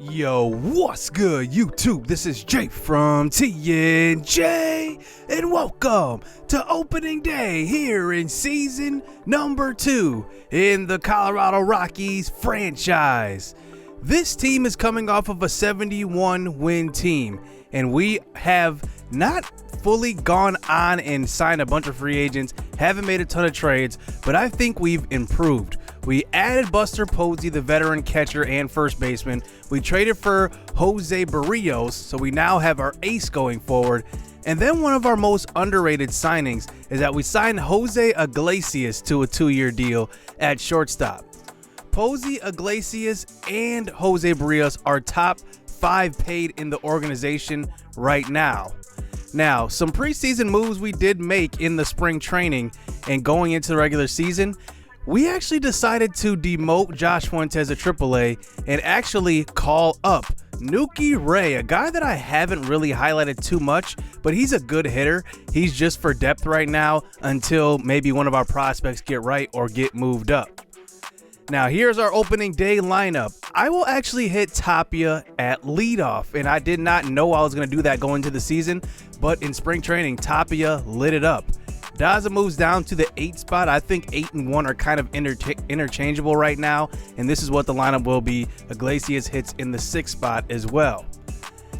Yo, what's good, YouTube? This is Jay from TNJ, and welcome to opening day here in season number 2 in the Colorado Rockies franchise. This team is coming off of a 71-win team, and we have not fully gone on and signed a bunch of free agents, haven't made a ton of trades, but I think we've improved. We added Buster Posey, the veteran catcher and first baseman. We traded for Jose Berrios, so we now have our ace going forward. And then one of our most underrated signings is that we signed Jose Iglesias to a 2-year deal at shortstop. Posey, Iglesias, and Jose Berrios are top 5 paid in the organization right now. Now, some preseason moves we did make in the spring training and going into the regular season. We actually decided to demote Josh Fuentes at AAA and actually call up Nuki Ray, a guy that I haven't really highlighted too much, but he's a good hitter. He's just for depth right now until maybe one of our prospects get right or get moved up. Now, here's our opening day lineup. I will actually hit Tapia at leadoff, and I did not know I was going to do that going into the season, but in spring training, Tapia lit it up. Daza moves down to the 8 spot. I think 8 and 1 are kind of interchangeable right now, and this is what the lineup will be. Iglesias hits in the 6th spot as well.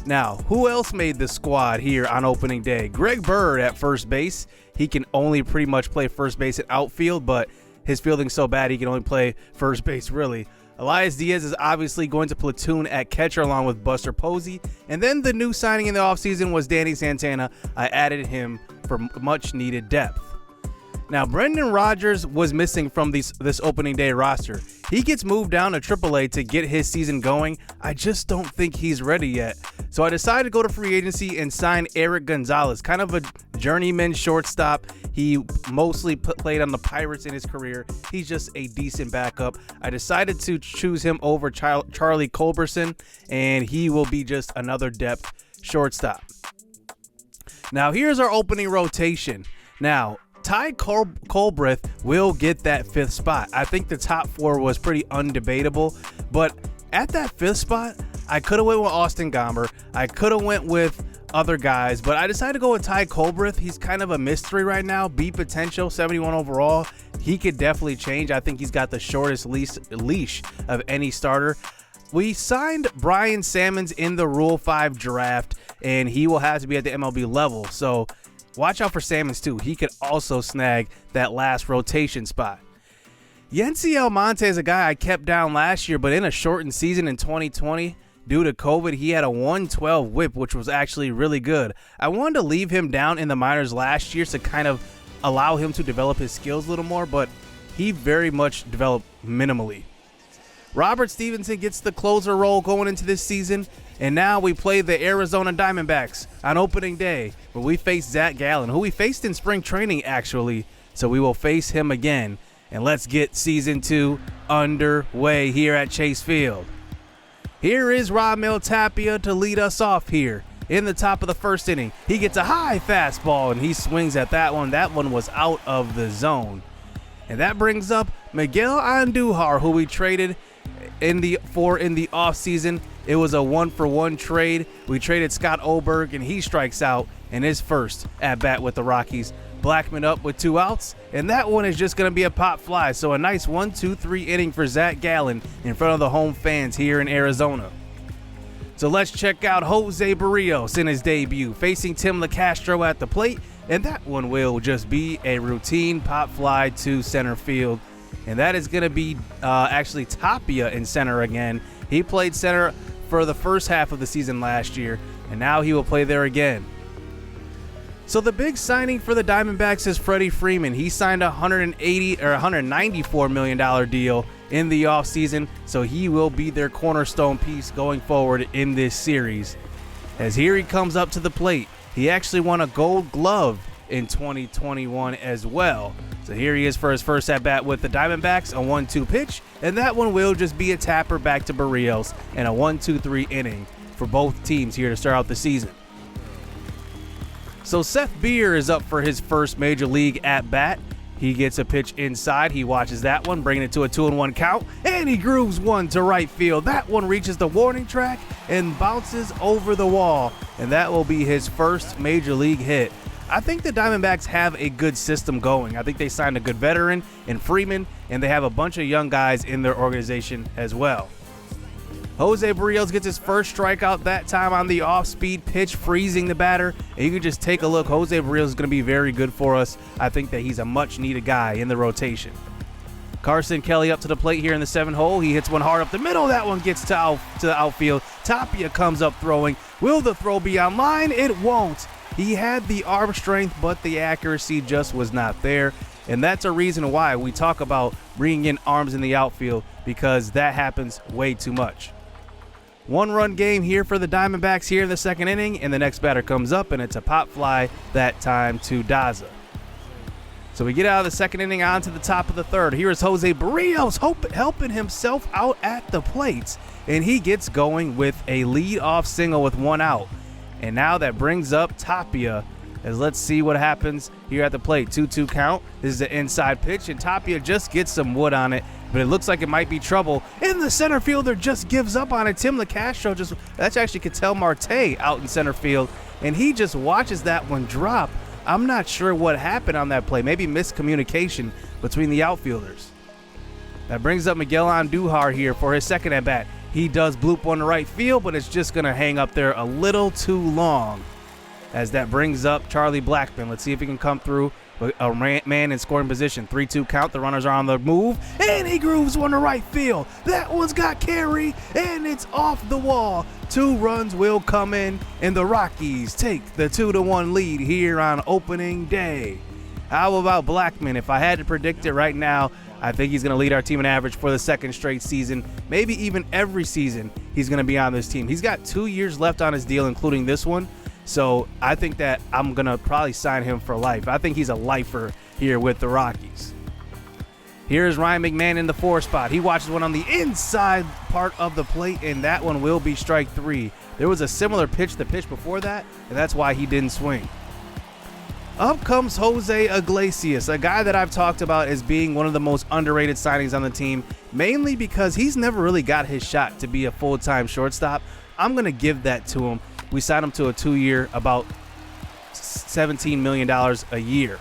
Now, who else made the squad here on opening day? Greg Bird at first base. He can only pretty much play first base and outfield, but his fielding's so bad he can only play first base, really. Elias Diaz is obviously going to platoon at catcher along with Buster Posey. And then the new signing in the offseason was Danny Santana. I added him for much needed depth. Now, Brendan Rodgers was missing from this opening day roster. He gets moved down to AAA to get his season going. I just don't think he's ready yet. So I decided to go to free agency and sign Eric Gonzalez, kind of a journeyman shortstop. He mostly played on the Pirates in his career. He's just a decent backup. I decided to choose him over Charlie Culberson, and he will be just another depth shortstop. Now, here's our opening rotation. Now, Ty Colbreth will get that 5th spot. I think the top 4 was pretty undebatable, but at that 5th spot, I could have went with Austin Gomber. I could have went with other guys, but I decided to go with Ty Colbreth. He's kind of a mystery right now. B potential, 71 overall. He could definitely change. I think he's got the shortest leash of any starter. We signed Brian Sammons in the Rule 5 draft, and he will have to be at the MLB level. So watch out for Sammons too. He could also snag that last rotation spot. Yencio Monte is a guy I kept down last year, but in a shortened season in 2020, due to COVID, he had a 112 whip, which was actually really good. I wanted to leave him down in the minors last year to kind of allow him to develop his skills a little more, but he very much developed minimally. Robert Stevenson gets the closer role going into this season, and now we play the Arizona Diamondbacks on opening day, where we face Zach Gallen, who we faced in spring training actually, so we will face him again. And let's get season 2 underway here at Chase Field. Here is Raimel Tapia to lead us off here in the top of the 1st inning. He gets a high fastball, and he swings at that one. That one was out of the zone. And that brings up Miguel Anduhar, who we traded in the offseason. It was a 1-for-1 trade. We traded Scott Oberg, and he strikes out in his first at-bat with the Rockies. Blackman up with 2 outs, and that one is just going to be a pop fly. So a nice 1-2-3 inning for Zach Gallen in front of the home fans here in Arizona. So let's check out Jose Berrios in his debut, facing Tim LeCastro at the plate, and that one will just be a routine pop fly to center field. And that is going to be actually Tapia in center again. He played center for the first half of the season last year, and now he will play there again. So the big signing for the Diamondbacks is Freddie Freeman. He signed a $194 million deal in the offseason, so he will be their cornerstone piece going forward in this series. As here he comes up to the plate. He actually won a Gold Glove in 2021 as well. So here he is for his first at-bat with the Diamondbacks, a 1-2 pitch, and that one will just be a tapper back to Berrios and a 1-2-3 inning for both teams here to start out the season. So Seth Beer is up for his first major league at-bat, He gets a pitch inside. He watches that one, bringing it to a 2-1 count, and he grooves one to right field. That one reaches the warning track and bounces over the wall, and that will be his first major league hit. I think the Diamondbacks have a good system going. I think they signed a good veteran in Freeman, and they have a bunch of young guys in their organization as well. Jose Berrios gets his first strikeout, that time on the off-speed pitch, freezing the batter. And you can just take a look. Jose Berrios is going to be very good for us. I think that he's a much-needed guy in the rotation. Carson Kelly up to the plate here in the 7th hole. He hits one hard up the middle. That one gets to the outfield. Tapia comes up throwing. Will the throw be on line? It won't. He had the arm strength, but the accuracy just was not there. And that's a reason why we talk about bringing in arms in the outfield, because that happens way too much. 1-run game here for the Diamondbacks here in the 2nd inning, and the next batter comes up, and it's a pop fly that time to Daza. So we get out of the 2nd inning on to the top of the 3rd. Here is Jose Berrios helping himself out at the plate, and he gets going with a lead-off single with 1 out. And now that brings up Tapia, as let's see what happens here at the plate. 2-2 count. This is an inside pitch, and Tapia just gets some wood on it, but it looks like it might be trouble. And the center fielder just gives up on it. Tim LeCastro that's actually Ketel Marte out in center field, and he just watches that one drop. I'm not sure what happened on that play. Maybe miscommunication between the outfielders. That brings up Miguel Anduhar here for his 2nd at-bat. He does bloop one to right field, but it's just going to hang up there a little too long. As that brings up Charlie Blackman. Let's see if he can come through with a man in scoring position. 3-2 count. The runners are on the move, and he grooves one to right field. That one's got carry, and it's off the wall. 2 runs will come in, and the Rockies take the 2-1 lead here on opening day. How about Blackman? If I had to predict it right now, I think he's going to lead our team in average for the 2nd straight season, maybe even every season he's going to be on this team. He's got 2 years left on his deal, including this one. So I think that I'm going to probably sign him for life. I think he's a lifer here with the Rockies. Here's Ryan McMahon in the 4 spot. He watches one on the inside part of the plate, and that one will be strike 3. There was a similar pitch the pitch before that, and that's why he didn't swing. Up comes Jose Iglesias, a guy that I've talked about as being one of the most underrated signings on the team, mainly because he's never really got his shot to be a full-time shortstop. I'm going to give that to him. We signed him to a 2-year, about $17 million a year.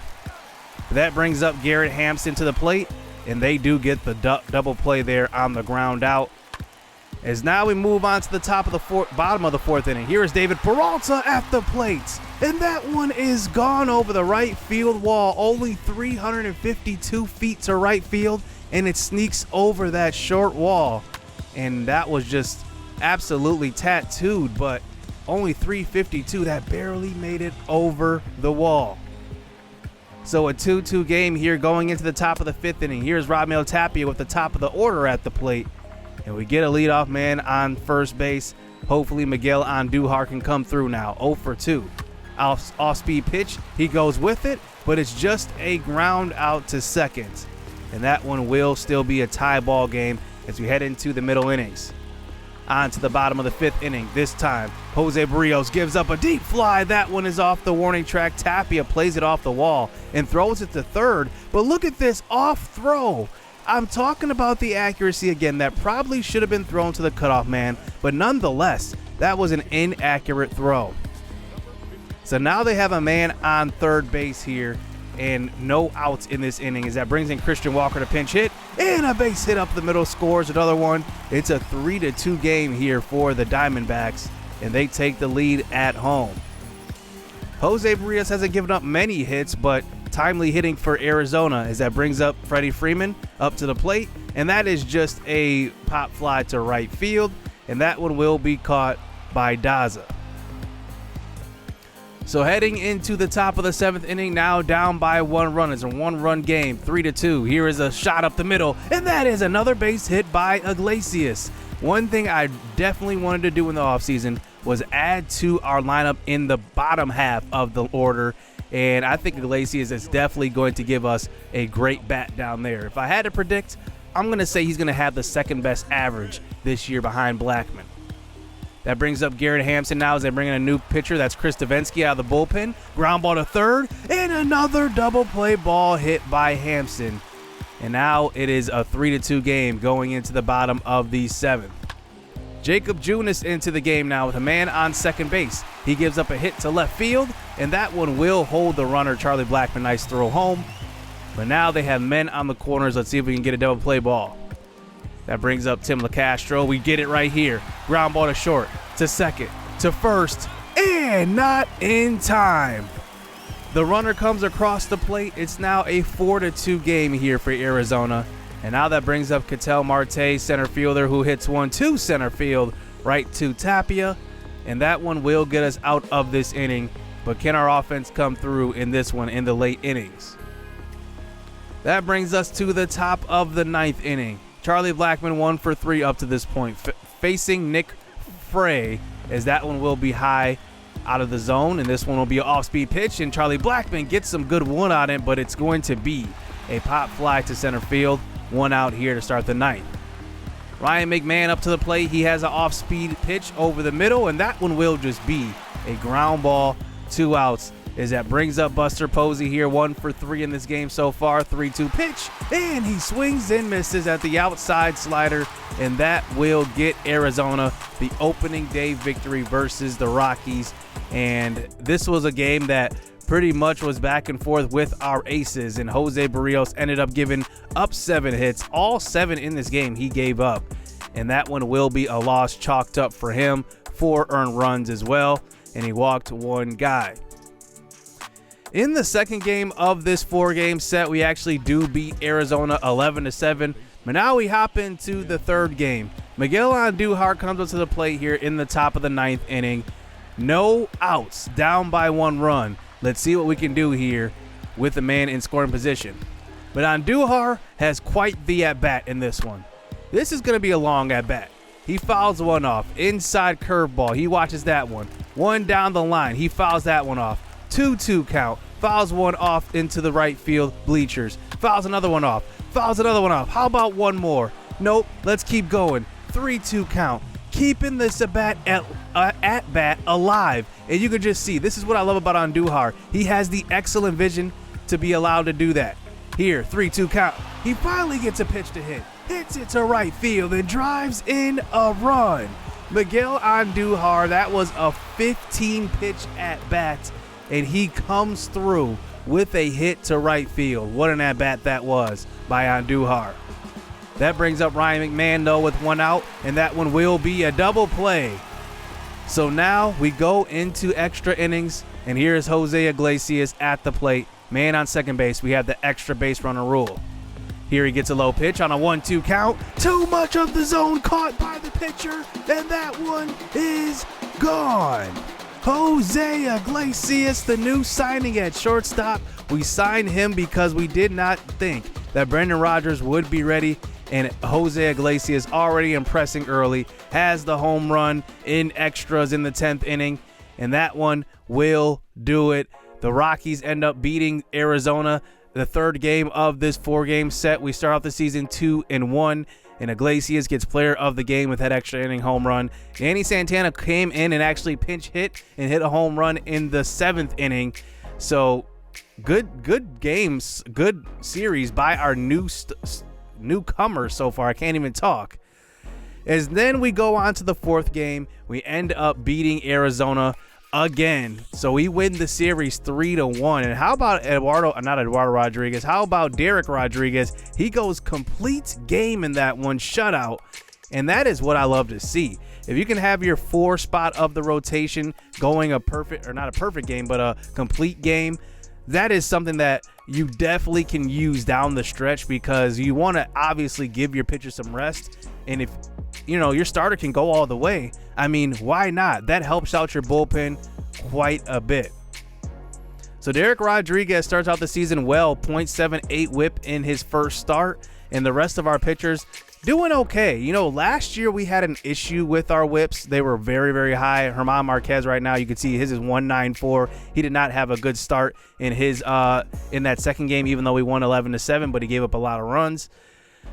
That brings up Garrett Hampson to the plate, and they do get the double play there on the ground out. As now we move on to the bottom of the 4th inning. Here is David Peralta at the plate, and that one is gone over the right field wall. Only 352 feet to right field, and it sneaks over that short wall. And that was just absolutely tattooed, but only 352. That barely made it over the wall. So a 2-2 game here going into the top of the 5th inning. Here's Raimel Tapia with the top of the order at the plate. And we get a leadoff man on first base. Hopefully Miguel Anduhar can come through now. 0 for 2. Off-speed pitch. He goes with it, but it's just a ground out to second. And that one will still be a tie ball game as we head into the middle innings. On to the bottom of the 5th inning. This time, Jose Berrios gives up a deep fly. That one is off the warning track. Tapia plays it off the wall and throws it to third. But look at this off throw. I'm talking about the accuracy again. That probably should have been thrown to the cutoff man, but nonetheless, that was an inaccurate throw. So now they have a man on third base here and no outs in this inning, as that brings in Christian Walker to pinch hit, and a base hit up the middle scores another one. It's a 3-2 game here for the Diamondbacks, and they take the lead at home. Jose Berrios hasn't given up many hits, but timely hitting for Arizona, as that brings up Freddie Freeman up to the plate, and that is just a pop fly to right field, and that one will be caught by Daza. So heading into the top of the 7th inning, now down by 1 run. It's a 1-run game, 3-2. Here is a shot up the middle, and that is another base hit by Iglesias. One thing I definitely wanted to do in the offseason was add to our lineup in the bottom half of the order, and I think Iglesias is definitely going to give us a great bat down there. If I had to predict, I'm going to say he's going to have the 2nd best average this year behind Blackman. That brings up Garrett Hampson now as they bring in a new pitcher. That's Chris Davinsky out of the bullpen. Ground ball to third, and another double play ball hit by Hampson. And now it is a 3-2 game going into the bottom of the 7th. Jacob Junis into the game now with a man on second base. He gives up a hit to left field, and that one will hold the runner, Charlie Blackman. Nice throw home. But now they have men on the corners. Let's see if we can get a double play ball. That brings up Tim LeCastro. We get it right here. Ground ball to short, to second, to first, and not in time. The runner comes across the plate. It's now a 4-2 game here for Arizona. And now that brings up Ketel Marte, center fielder, who hits one to center field, right to Tapia. And that one will get us out of this inning. But can our offense come through in this one in the late innings? That brings us to the top of the 9th inning. Charlie Blackman 1 for 3 up to this point, facing Nick Frey, as that one will be high out of the zone, and this one will be an off-speed pitch, and Charlie Blackman gets some good one on it, but it's going to be a pop fly to center field. 1 out here to start the 9th. Ryan McMahon up to the plate. He has an off-speed pitch over the middle, and that one will just be a ground ball. 2 outs. As that brings up Buster Posey here, 1 for 3 in this game so far. 3-2 pitch, and he swings and misses at the outside slider, and that will get Arizona the opening day victory versus the Rockies. And this was a game that pretty much was back and forth with our aces, and Jose Berrios ended up giving up 7 hits. All 7 in this game he gave up, and that one will be a loss chalked up for him. 4 earned runs as well, and he walked 1 guy. In the second game of this 4-game set, we actually do beat Arizona 11-7. But now we hop into the 3rd game. Miguel Anduhar comes up to the plate here in the top of the 9th inning. No outs, down by 1 run. Let's see what we can do here with the man in scoring position. But Anduhar has quite the at-bat in this one. This is going to be a long at-bat. He fouls one off. Inside curveball. He watches that one. 1 down the line. He fouls that one off. 2-2 count. Fouls one off into the right field bleachers. Fouls another one off. Fouls another one off. How about one more? Nope. Let's keep going. 3-2 count. Keeping this at-bat alive. And you can just see, this is what I love about Anduhar. He has the excellent vision to be allowed to do that. Here, 3-2 count. He finally gets a pitch to hit. Hits it to right field and drives in a run. Miguel Anduhar, that was a 15-pitch at-bat, and he comes through with a hit to right field. What an at-bat that was by Anduhar. That brings up Ryan McMahon, though, with 1 out, and that one will be a double play. So now we go into extra innings, and here is Jose Iglesias at the plate. Man on second base. We have the extra base runner rule. Here he gets a low pitch on a 1-2 count. Too much of the zone caught by the pitcher, and that one is gone. Jose Iglesias, the new signing at shortstop. We signed him because we did not think that Brendan Rodgers would be ready, and Jose Iglesias already impressing early, has the home run in extras in the 10th inning, and that one will do it. The Rockies end up beating Arizona, the 3rd game of this 4-game set. We start off the season 2-1, and Iglesias gets player of the game with that extra inning home run. Danny Santana came in and actually pinch hit and hit a home run in the 7th inning. So good games, good series by our newcomers so far. I can't even talk. As then we go on to the 4th game, we end up beating Arizona again. So we win the series 3-1. And how about Eduardo Rodriguez? How about Derek Rodriguez? He goes complete game in that one, shutout. And that is what I love to see. If you can have your 4 spot of the rotation going a perfect, or not a perfect game, but a complete game, that is something that you definitely can use down the stretch, because you want to obviously give your pitcher some rest. And if your starter can go all the way, I mean, why not? That helps out your bullpen quite a bit. So Derek Rodriguez starts out the season well, .78 whip in his first start, and the rest of our pitchers doing okay. Last year we had an issue with our whips. They were very, very high. German Marquez right now, you can see his is 194. He did not have a good start in his in that second game, even though we won 11-7, but he gave up a lot of runs.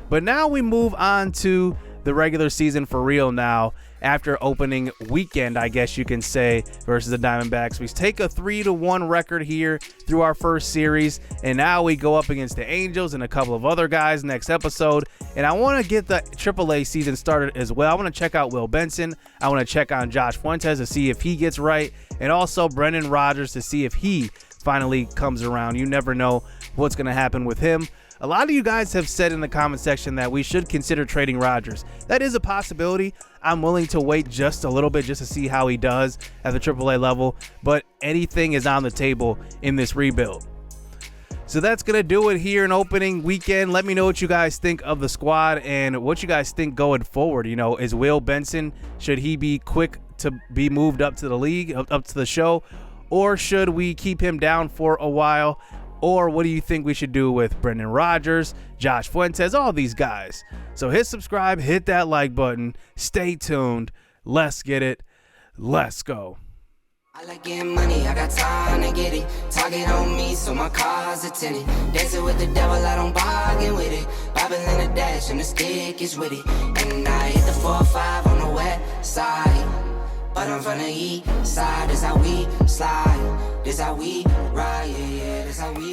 But now we move on to the regular season for real now after opening weekend, I guess you can say, versus the Diamondbacks. We take a 3-1 record here through our first series, and now we go up against the Angels and a couple of other guys next episode. And I want to get the AAA season started as well. I want to check out Will Benson. I want to check on Josh Fuentes to see if he gets right, and also Brendan Rodgers to see if he finally comes around. You never know what's going to happen with him. A lot of you guys have said in the comment section that we should consider trading Rodgers. That is a possibility. I'm willing to wait just a little bit just to see how he does at the AAA level, but anything is on the table in this rebuild. So that's going to do it here in opening weekend. Let me know what you guys think of the squad and what you guys think going forward. You know, is Will Benson, should he be quick to be moved up to the league, up to the show, or should we keep him down for a while? Or what do you think we should do with Brendan Rodgers, Josh Fuentes, all these guys? So hit subscribe, hit that like button, stay tuned. Let's get it. Let's go. I like getting money, I got time to get it. Target on me, so my car's a tinted. Dancing with the devil, I don't bargain with it. Bobbing in the dash, and the stick is with it. And I hit the 4-5 on the west side. But I'm from the east side, this how we slide. This how we ride, yeah, this how we